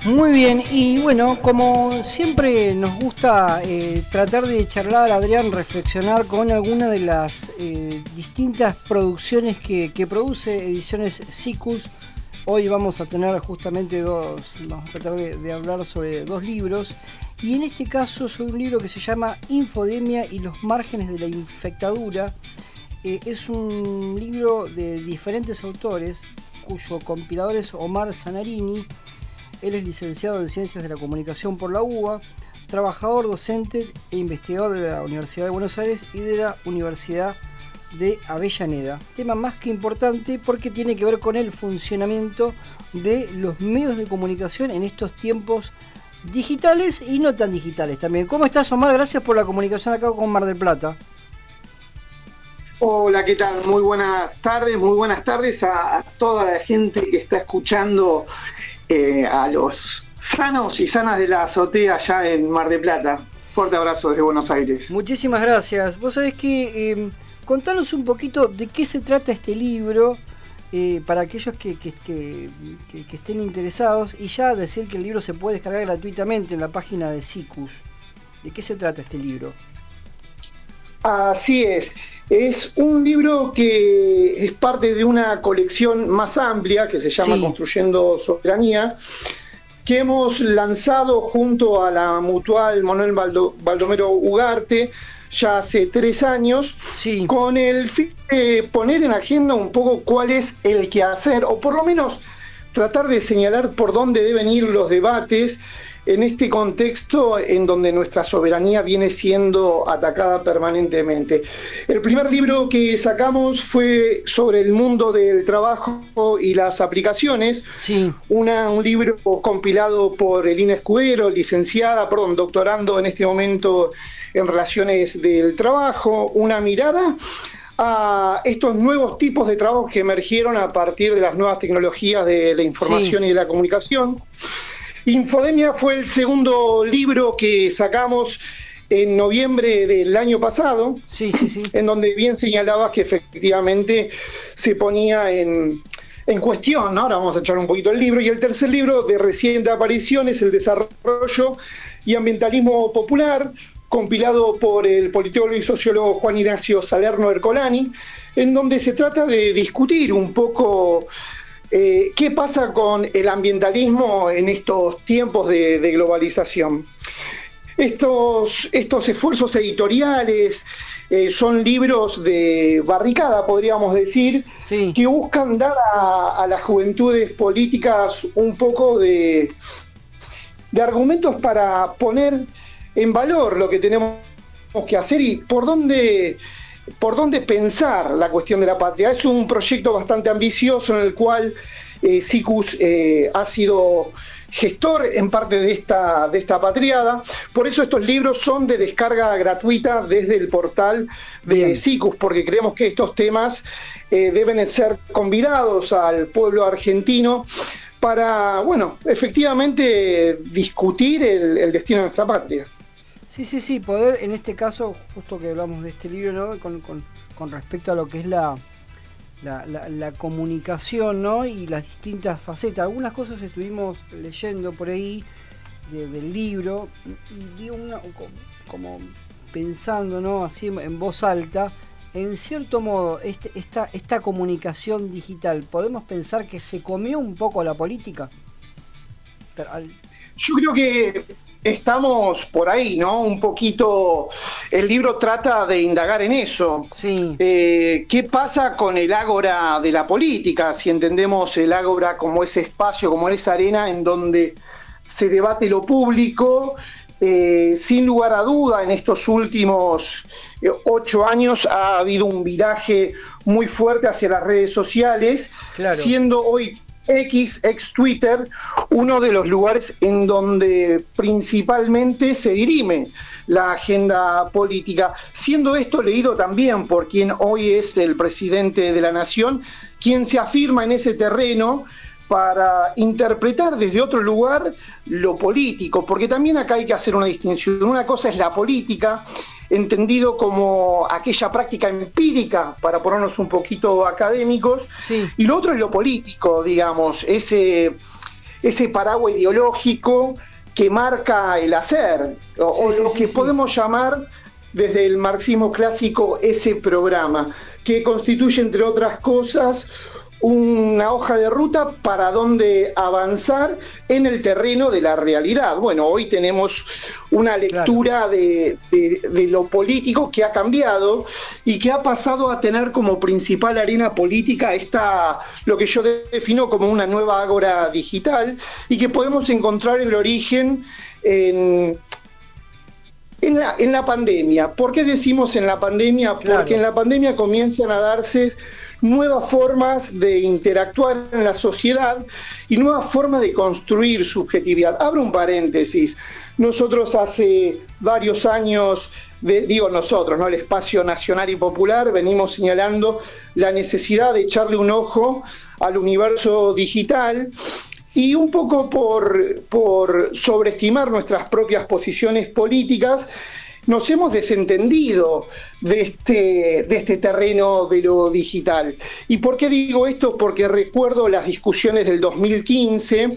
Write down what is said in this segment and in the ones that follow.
Muy bien, y bueno, como siempre nos gusta tratar de charlar, Adrián, reflexionar con alguna de las distintas producciones que produce Ediciones Sikus. Hoy vamos a tener justamente vamos a tratar de hablar sobre dos libros, y en este caso sobre un libro que se llama Infodemia y los márgenes de la infectadura. Es un libro de diferentes autores, cuyo compilador es Omar Zanarini. Él es licenciado en Ciencias de la Comunicación por la UBA, trabajador docente e investigador de la Universidad de Buenos Aires y de la Universidad de Avellaneda. Tema más que importante porque tiene que ver con el funcionamiento de los medios de comunicación en estos tiempos digitales y no tan digitales también. ¿Cómo estás, Omar? Gracias por la comunicación acá con Mar del Plata. Hola, ¿qué tal? Muy buenas tardes a toda la gente que está escuchando, a los sanos y sanas de la azotea allá en Mar del Plata. Fuerte abrazo desde Buenos Aires. Muchísimas gracias. Vos sabés que contanos un poquito de qué se trata este libro, para aquellos que estén interesados, y ya decir que el libro se puede descargar gratuitamente en la página de Sikus. ¿De qué se trata este libro? Así es un libro que es parte de una colección más amplia que se llama Construyendo Soberanía, que hemos lanzado junto a la Mutual Manuel Baldomero Ugarte ya hace 3 años, con el fin de poner en agenda un poco cuál es el quehacer, o por lo menos tratar de señalar por dónde deben ir los debates en este contexto en donde nuestra soberanía viene siendo atacada permanentemente. El primer libro que sacamos fue sobre el mundo del trabajo y las aplicaciones, un libro compilado por Elina Escudero, doctorando en este momento en relaciones del trabajo, una mirada a estos nuevos tipos de trabajos que emergieron a partir de las nuevas tecnologías de la información y de la comunicación. Infodemia fue el segundo libro que sacamos en noviembre del año pasado, en donde bien señalabas que efectivamente se ponía en cuestión, ¿no? Ahora vamos a echar un poquito el libro. Y el tercer libro, de reciente aparición, es El desarrollo y ambientalismo popular, compilado por el politólogo y sociólogo Juan Ignacio Salerno Ercolani, en donde se trata de discutir un poco qué pasa con el ambientalismo en estos tiempos de globalización. Estos esfuerzos editoriales son libros de barricada, podríamos decir, que buscan dar a las juventudes políticas un poco de argumentos para poner en valor lo que tenemos que hacer y por dónde pensar la cuestión de la patria. Es un proyecto bastante ambicioso en el cual Sikus ha sido gestor en parte de esta patriada. Por eso estos libros son de descarga gratuita desde el portal de Sikus, porque creemos que estos temas deben ser convidados al pueblo argentino para, bueno, efectivamente discutir el destino de nuestra patria. Sí, poder, en este caso, justo que hablamos de este libro, ¿no? Con respecto a lo que es la comunicación, ¿no? Y las distintas facetas. Algunas cosas estuvimos leyendo por ahí del libro, y digo como pensando, ¿no? Así en voz alta, en cierto modo, esta comunicación digital, ¿podemos pensar que se comió un poco a la política? Yo creo que estamos por ahí, ¿no? Un poquito, el libro trata de indagar en eso. ¿Qué pasa con el ágora de la política? Si entendemos el ágora como ese espacio, como esa arena en donde se debate lo público, sin lugar a duda, en estos últimos 8 años ha habido un viraje muy fuerte hacia las redes sociales, siendo hoy ex Twitter, uno de los lugares en donde principalmente se dirime la agenda política, siendo esto leído también por quien hoy es el presidente de la Nación, quien se afirma en ese terreno para interpretar desde otro lugar lo político, porque también acá hay que hacer una distinción. Una cosa es la política, entendido como aquella práctica empírica, para ponernos un poquito académicos, y lo otro es lo político, digamos, ese ese paraguas ideológico que marca el hacer, o lo que podemos llamar desde el marxismo clásico ese programa, que constituye, entre otras cosas, una hoja de ruta para dónde avanzar en el terreno de la realidad. Bueno, hoy tenemos una lectura de lo político que ha cambiado y que ha pasado a tener como principal arena política lo que yo defino como una nueva ágora digital, y que podemos encontrar el origen en la pandemia. ¿Por qué decimos en la pandemia? Claro. Porque en la pandemia comienzan a darse nuevas formas de interactuar en la sociedad y nuevas formas de construir subjetividad. Abro un paréntesis. Nosotros hace varios años, digo nosotros, ¿no? El Espacio Nacional y Popular, venimos señalando la necesidad de echarle un ojo al universo digital, y un poco por sobreestimar nuestras propias posiciones políticas, nos hemos desentendido de este terreno de lo digital. ¿Y por qué digo esto? Porque recuerdo las discusiones del 2015,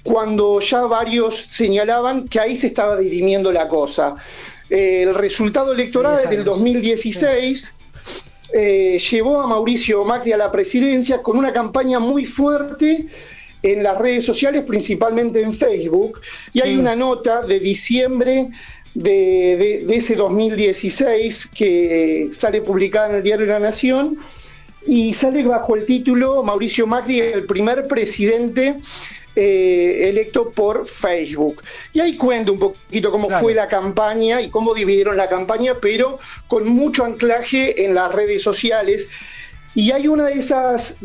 cuando ya varios señalaban que ahí se estaba dirimiendo la cosa. El resultado electoral del 2016 llevó a Mauricio Macri a la presidencia con una campaña muy fuerte en las redes sociales, principalmente en Facebook, y hay una nota de diciembre de ese 2016 que sale publicada en el diario La Nación, y sale bajo el título Mauricio Macri, el primer presidente electo por Facebook. Y ahí cuento un poquito cómo fue la campaña y cómo dividieron la campaña, pero con mucho anclaje en las redes sociales. Y hay una de esas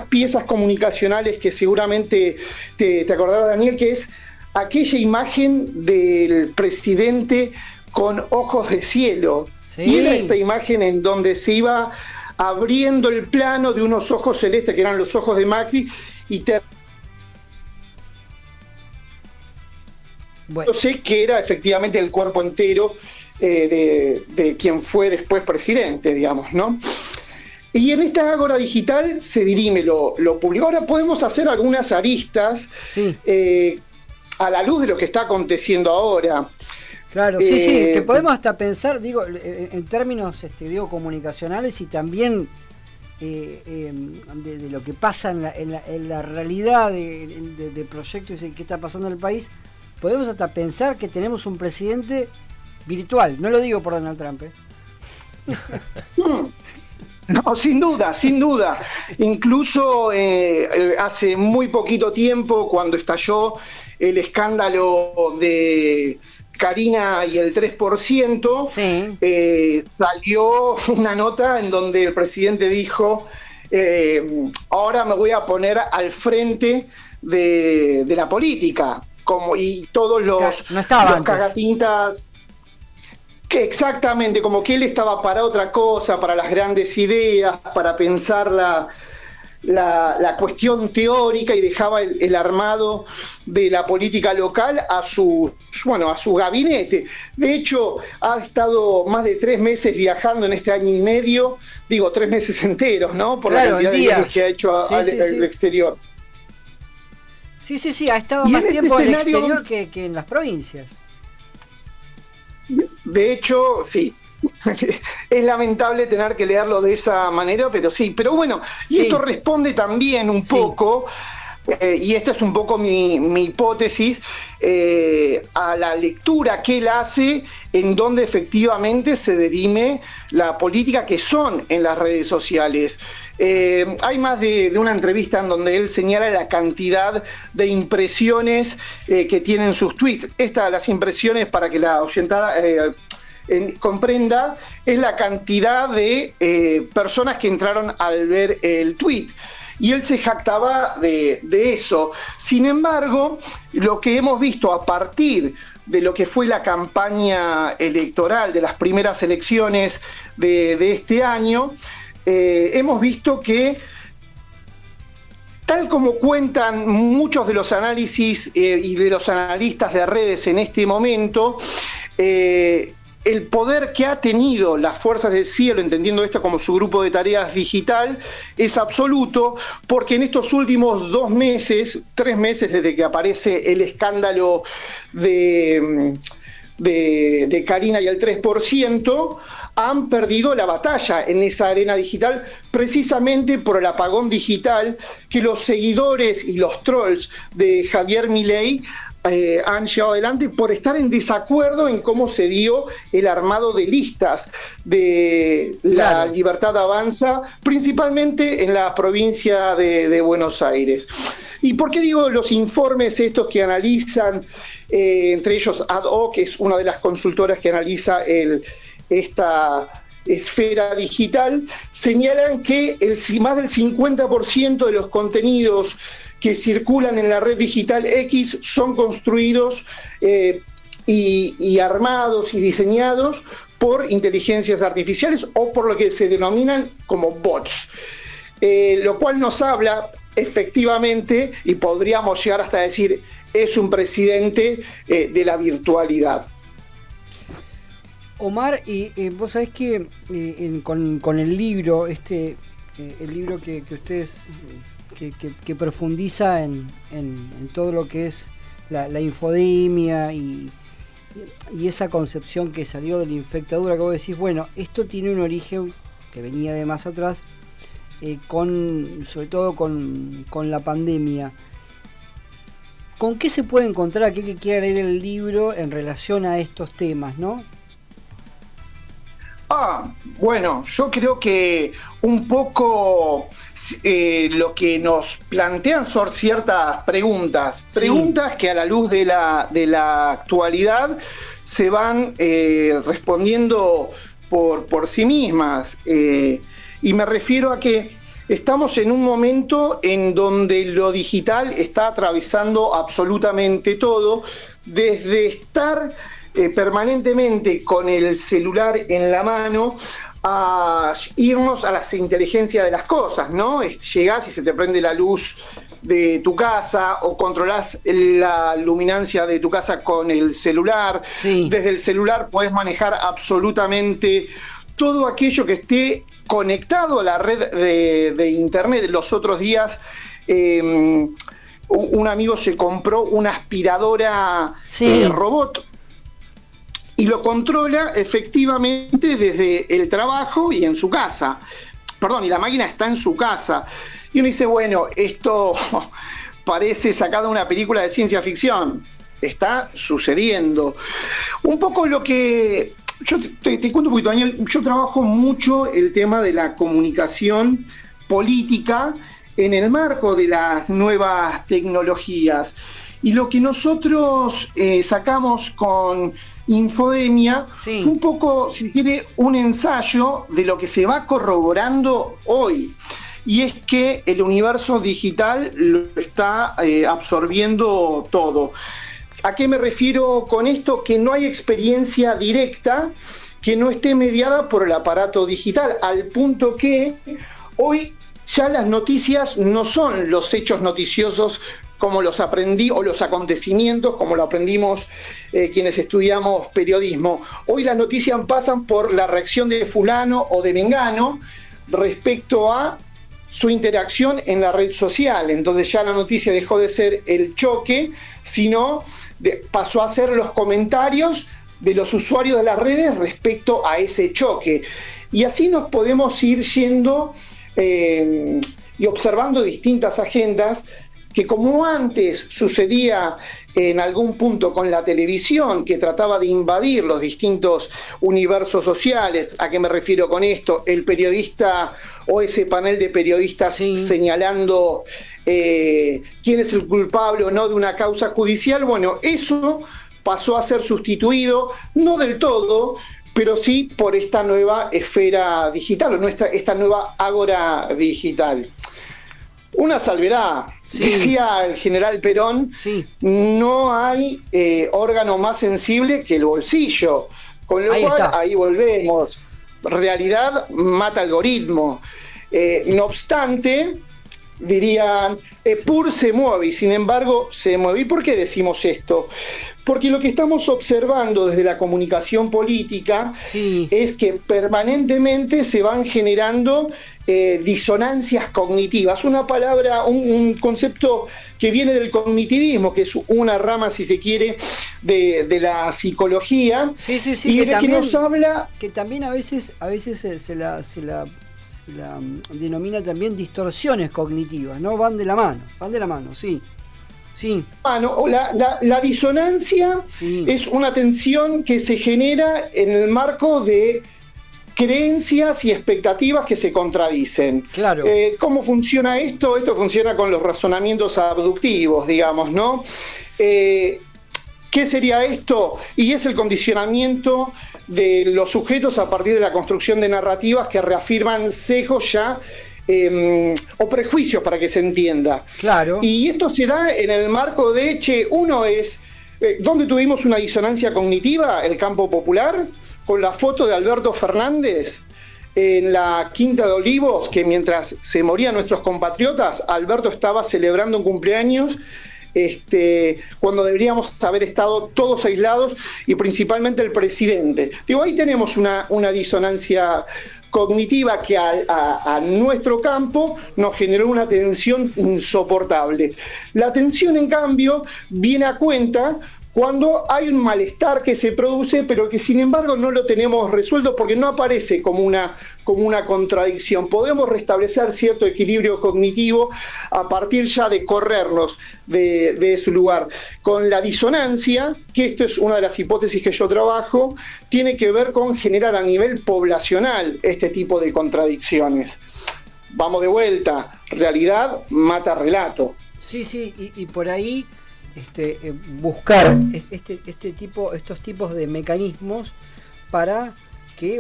piezas comunicacionales que seguramente te acordarás, Daniel, que es aquella imagen del presidente con ojos de cielo. Sí. Y era esta imagen en donde se iba abriendo el plano de unos ojos celestes, que eran los ojos de Macri, y yo sé que era efectivamente el cuerpo entero de quien fue después presidente, digamos, ¿no? Y en esta ágora digital se dirime lo público. Ahora podemos hacer algunas aristas a la luz de lo que está aconteciendo ahora. Claro, sí, que podemos hasta pensar, digo, en términos comunicacionales, y también de lo que pasa en la realidad de proyectos y qué está pasando en el país. Podemos hasta pensar que tenemos un presidente virtual. No lo digo por Donald Trump, No, sin duda. Incluso hace muy poquito tiempo, cuando estalló el escándalo de Karina y el 3%, salió una nota en donde el presidente dijo, ahora me voy a poner al frente de la política, y todos los cagatintas, que exactamente, como que él estaba para otra cosa, para las grandes ideas, para pensar la cuestión teórica, y dejaba el armado de la política local a su gabinete. De hecho, ha estado más de 3 meses viajando en este año y medio, digo 3 meses enteros, ¿no? Por la cantidad de viajes que ha hecho al exterior. Sí, ha estado más tiempo en el exterior que en las provincias. De hecho, sí. Es lamentable tener que leerlo de esa manera, pero sí. Pero bueno, y esto responde también un poco, y esta es un poco mi hipótesis, a la lectura que él hace en donde efectivamente se dirime la política que son en las redes sociales. Hay más de una entrevista en donde él señala la cantidad de impresiones que tienen sus tweets. Las impresiones, para que la oyentada comprenda, es la cantidad de personas que entraron al ver el tweet. Y él se jactaba de eso. Sin embargo, lo que hemos visto a partir de lo que fue la campaña electoral de las primeras elecciones de este año, hemos visto que, tal como cuentan muchos de los análisis y de los analistas de redes en este momento, el poder que ha tenido las fuerzas del cielo, entendiendo esto como su grupo de tareas digital, es absoluto, porque en estos últimos 2 meses, 3 meses desde que aparece el escándalo de Karina y el 3%, han perdido la batalla en esa arena digital precisamente por el apagón digital que los seguidores y los trolls de Javier Milei han llevado adelante por estar en desacuerdo en cómo se dio el armado de listas de La Libertad Avanza, principalmente en la provincia de Buenos Aires. ¿Y por qué digo los informes estos que analizan, entre ellos Ad Hoc, que es una de las consultoras que analiza esta esfera digital, señalan que más del 50% de los contenidos que circulan en la red digital X son construidos y armados y diseñados por inteligencias artificiales o por lo que se denominan como bots, lo cual nos habla efectivamente, y podríamos llegar hasta decir, es un presidente de la virtualidad. Omar, y vos sabés que con el libro, el libro que ustedes, que profundiza en todo lo que es la infodemia y esa concepción que salió de la infectadura, que vos decís, bueno, esto tiene un origen que venía de más atrás, sobre todo con la pandemia. ¿Con qué se puede encontrar aquel que quiera leer el libro en relación a estos temas, no? Bueno, yo creo que un poco lo que nos plantean son ciertas preguntas, sí. Preguntas que a la luz de la actualidad se van respondiendo por sí mismas, y me refiero a que estamos en un momento en donde lo digital está atravesando absolutamente todo, desde estar permanentemente con el celular en la mano a irnos a las inteligencias de las cosas, ¿no? Llegás y se te prende la luz de tu casa o controlás la luminancia de tu casa con el celular. Sí. Desde el celular podés manejar absolutamente todo aquello que esté conectado a la red de internet. Los otros días un amigo se compró una aspiradora robot y lo controla efectivamente desde el trabajo y en su casa. Perdón, y la máquina está en su casa. Y uno dice, bueno, esto parece sacado de una película de ciencia ficción. Está sucediendo. Un poco lo que... Yo te cuento un poquito, Daniel. Yo trabajo mucho el tema de la comunicación política en el marco de las nuevas tecnologías. Y lo que nosotros sacamos con Infodemia, sí, un poco, si quiere, un ensayo de lo que se va corroborando hoy. Y es que el universo digital lo está absorbiendo todo. ¿A qué me refiero con esto? Que no hay experiencia directa que no esté mediada por el aparato digital, al punto que hoy ya las noticias no son los hechos noticiosos como los aprendí, o los acontecimientos como lo aprendimos quienes estudiamos periodismo. Hoy las noticias pasan por la reacción de fulano o de mengano respecto a su interacción en la red social. Entonces ya la noticia dejó de ser el choque, sino pasó a ser los comentarios de los usuarios de las redes respecto a ese choque. Y así nos podemos ir yendo y observando distintas agendas que, como antes sucedía en algún punto con la televisión, que trataba de invadir los distintos universos sociales. ¿A qué me refiero con esto? El periodista o ese panel de periodistas señalando quién es el culpable o no de una causa judicial. Bueno, eso pasó a ser sustituido, no del todo, pero sí por esta nueva esfera digital, o esta nueva ágora digital. Una salvedad, decía el general Perón, no hay órgano más sensible que el bolsillo, con lo cual ahí volvemos, realidad mata algoritmo. No obstante, dirían, PUR se mueve y sin embargo se mueve. ¿Y por qué decimos esto? Porque lo que estamos observando desde la comunicación política es que permanentemente se van generando disonancias cognitivas, una palabra, un concepto que viene del cognitivismo, que es una rama, si se quiere, de la psicología, y de que nos habla... Que también a veces se la denomina también distorsiones cognitivas, ¿no? Van de la mano, sí. Sí. La disonancia es una tensión que se genera en el marco de creencias y expectativas que se contradicen. Claro. ¿Cómo funciona esto? Esto funciona con los razonamientos abductivos, digamos, ¿no? ¿Qué sería esto? Y es el condicionamiento de los sujetos a partir de la construcción de narrativas que reafirman sesgos ya o prejuicios, para que se entienda. Claro. Y esto se da en el marco de, uno es, ¿dónde tuvimos una disonancia cognitiva? El campo popular, con la foto de Alberto Fernández en la Quinta de Olivos, que mientras se morían nuestros compatriotas, Alberto estaba celebrando un cumpleaños, cuando deberíamos haber estado todos aislados y principalmente el presidente. Digo, ahí tenemos una disonancia cognitiva que a nuestro campo nos generó una tensión insoportable. La tensión, en cambio, viene a cuenta cuando hay un malestar que se produce, pero que sin embargo no lo tenemos resuelto porque no aparece como una contradicción. Podemos restablecer cierto equilibrio cognitivo a partir ya de corrernos de su lugar. Con la disonancia, que esto es una de las hipótesis que yo trabajo, tiene que ver con generar a nivel poblacional este tipo de contradicciones. Vamos de vuelta, realidad mata relato. Sí, y por ahí buscar estos tipos de mecanismos para que,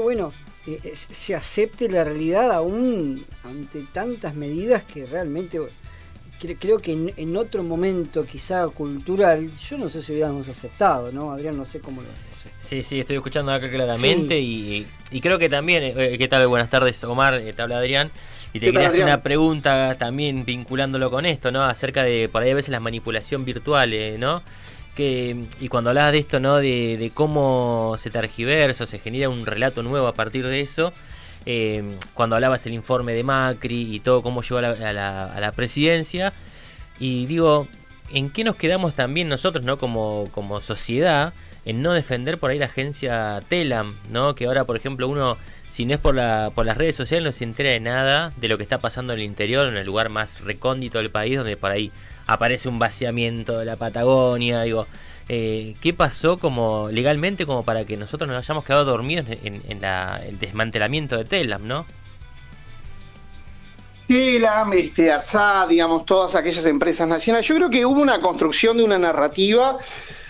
se acepte la realidad aún ante tantas medidas que realmente creo que en otro momento quizá cultural, yo no sé si hubiéramos aceptado, ¿no? Adrián, no sé cómo lo sé. Sí, estoy escuchando acá claramente y creo que también, ¿qué tal? Buenas tardes, Omar, te habla Adrián. Y te quería hacer una pregunta también vinculándolo con esto, ¿no? Acerca de, por ahí a veces, la manipulación virtual, ¿no? Y cuando hablabas de esto, ¿no? De cómo se tergiversa o se genera un relato nuevo a partir de eso, cuando hablabas del informe de Macri y todo cómo llegó a la presidencia, y digo, ¿en qué nos quedamos también nosotros, ¿no? Como sociedad, en no defender por ahí la agencia Telam, ¿no? Que ahora, por ejemplo, uno, si no es por las redes sociales, no se entera de nada de lo que está pasando en el interior, en el lugar más recóndito del país, donde por ahí aparece un vaciamiento de la Patagonia. Digo, ¿qué pasó como legalmente como para que nosotros nos hayamos quedado dormidos en el desmantelamiento de Telam, ¿no? Telam, Arsat, digamos, todas aquellas empresas nacionales. Yo creo que hubo una construcción de una narrativa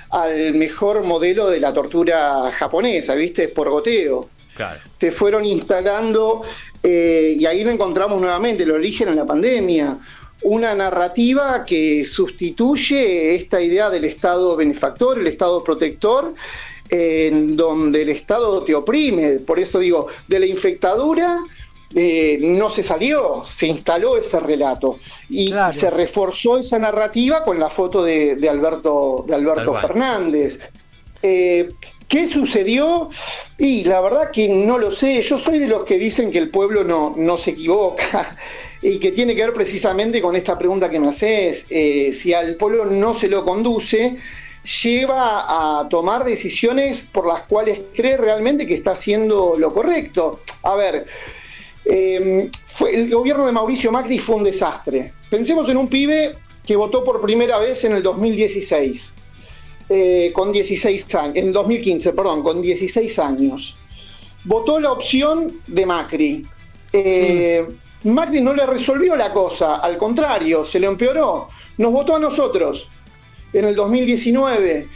al mejor modelo de la tortura japonesa, ¿viste? Por goteo. Claro. Te fueron instalando, y ahí lo encontramos nuevamente, el origen en la pandemia, una narrativa que sustituye esta idea del Estado benefactor, el Estado protector, en donde el Estado te oprime. Por eso digo, de la infectadura no se salió, se instaló ese relato y se reforzó esa narrativa con la foto de Alberto Fernández. ¿Qué sucedió? Y la verdad que no lo sé. Yo soy de los que dicen que el pueblo no se equivoca y que tiene que ver precisamente con esta pregunta que me haces. Si al pueblo no se lo conduce, lleva a tomar decisiones por las cuales cree realmente que está haciendo lo correcto. A ver, el gobierno de Mauricio Macri fue un desastre. Pensemos en un pibe que votó por primera vez en el 2016. Con 16 años, en 2015, perdón, con 16 años. Votó la opción de Macri. Macri no le resolvió la cosa, al contrario, se le empeoró. Nos votó a nosotros en el 2019,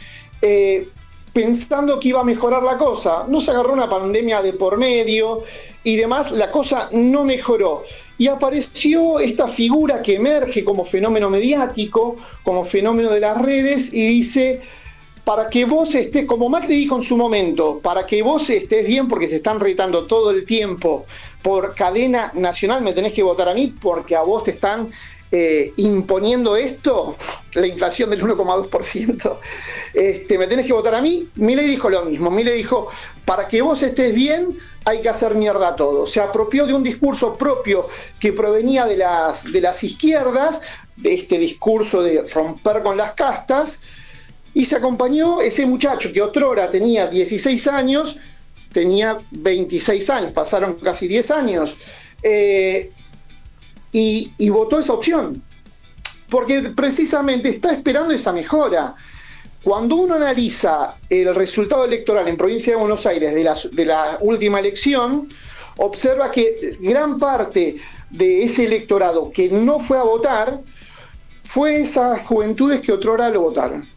pensando que iba a mejorar la cosa. Nos agarró una pandemia de por medio y demás, la cosa no mejoró. Y apareció esta figura que emerge como fenómeno mediático, como fenómeno de las redes, y dice: para que vos estés, como Macri dijo en su momento, para que vos estés bien, porque te están retando todo el tiempo por cadena nacional, me tenés que votar a mí porque a vos te están imponiendo esto, la inflación del 1,2%, me tenés que votar a mí. Milei dijo lo mismo. Milei dijo, para que vos estés bien hay que hacer mierda todo. Se apropió de un discurso propio que provenía de las izquierdas, de este discurso de romper con las castas, y se acompañó ese muchacho que otrora tenía 16 años, tenía 26 años, pasaron casi 10 años, y votó esa opción, porque precisamente está esperando esa mejora. Cuando uno analiza el resultado electoral en Provincia de Buenos Aires de la última elección, observa que gran parte de ese electorado que no fue a votar fue esas juventudes que otrora lo votaron.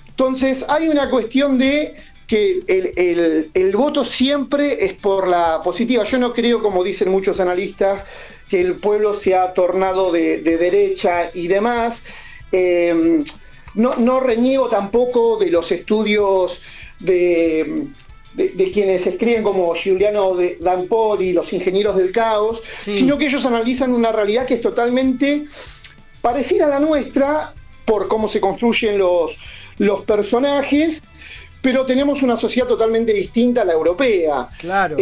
Entonces hay una cuestión de que el voto siempre es por la positiva. Yo no creo, como dicen muchos analistas, que el pueblo se ha tornado de derecha y demás. No reniego tampoco de los estudios de quienes escriben como Giuliano D'Ampoli, los ingenieros del caos, sí, sino que ellos analizan una realidad que es totalmente parecida a la nuestra por cómo se construyen los personajes, pero tenemos una sociedad totalmente distinta a la europea. Claro.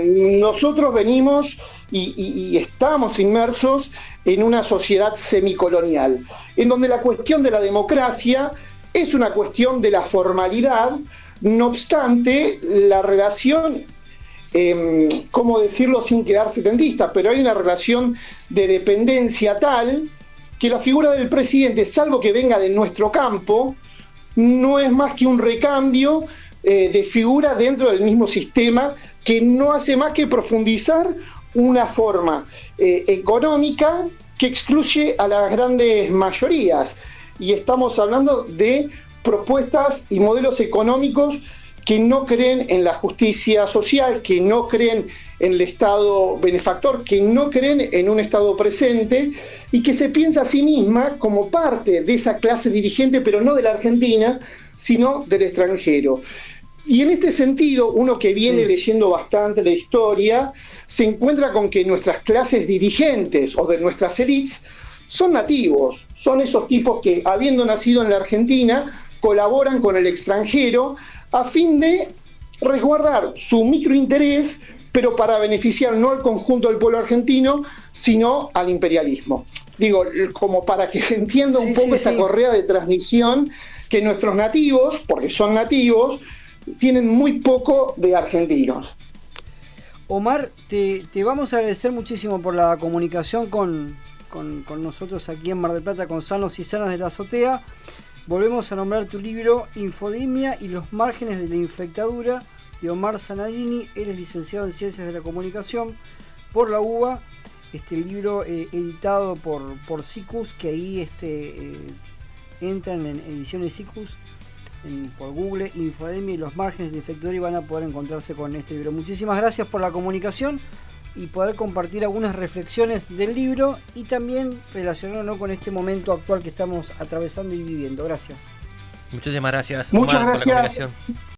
Nosotros venimos y estamos inmersos en una sociedad semicolonial, en donde la cuestión de la democracia es una cuestión de la formalidad. No obstante, la relación, ¿cómo decirlo sin quedar setentista? Pero hay una relación de dependencia tal que la figura del presidente, salvo que venga de nuestro campo, no es más que un recambio de figura dentro del mismo sistema que no hace más que profundizar una forma económica que excluye a las grandes mayorías. Y estamos hablando de propuestas y modelos económicos que no creen en la justicia social, que no creen en el Estado benefactor, que no creen en un Estado presente y que se piensa a sí misma como parte de esa clase dirigente, pero no de la Argentina, sino del extranjero. Y en este sentido, uno que viene leyendo bastante la historia, se encuentra con que nuestras clases dirigentes o de nuestras élites son nativos, son esos tipos que, habiendo nacido en la Argentina, colaboran con el extranjero a fin de resguardar su microinterés, pero para beneficiar no al conjunto del pueblo argentino, sino al imperialismo. Digo, como para que se entienda un poco esa correa de transmisión, que nuestros nativos, porque son nativos, tienen muy poco de argentinos. Omar, te vamos a agradecer muchísimo por la comunicación con nosotros aquí en Mar del Plata, con Sanos y Sanas de la Azotea. Volvemos a nombrar tu libro Infodemia y los márgenes de la infectadura, de Omar Zanarini. Eres licenciado en Ciencias de la Comunicación por la UBA. Este libro editado por Cicus, que ahí entran en ediciones Cicus por Google, Infodemia y los márgenes de la infectadura, y van a poder encontrarse con este libro. Muchísimas gracias por la comunicación y poder compartir algunas reflexiones del libro y también relacionarlo con este momento actual que estamos atravesando y viviendo. Gracias. Muchísimas gracias, Omar, Muchas gracias. Por la comunicación.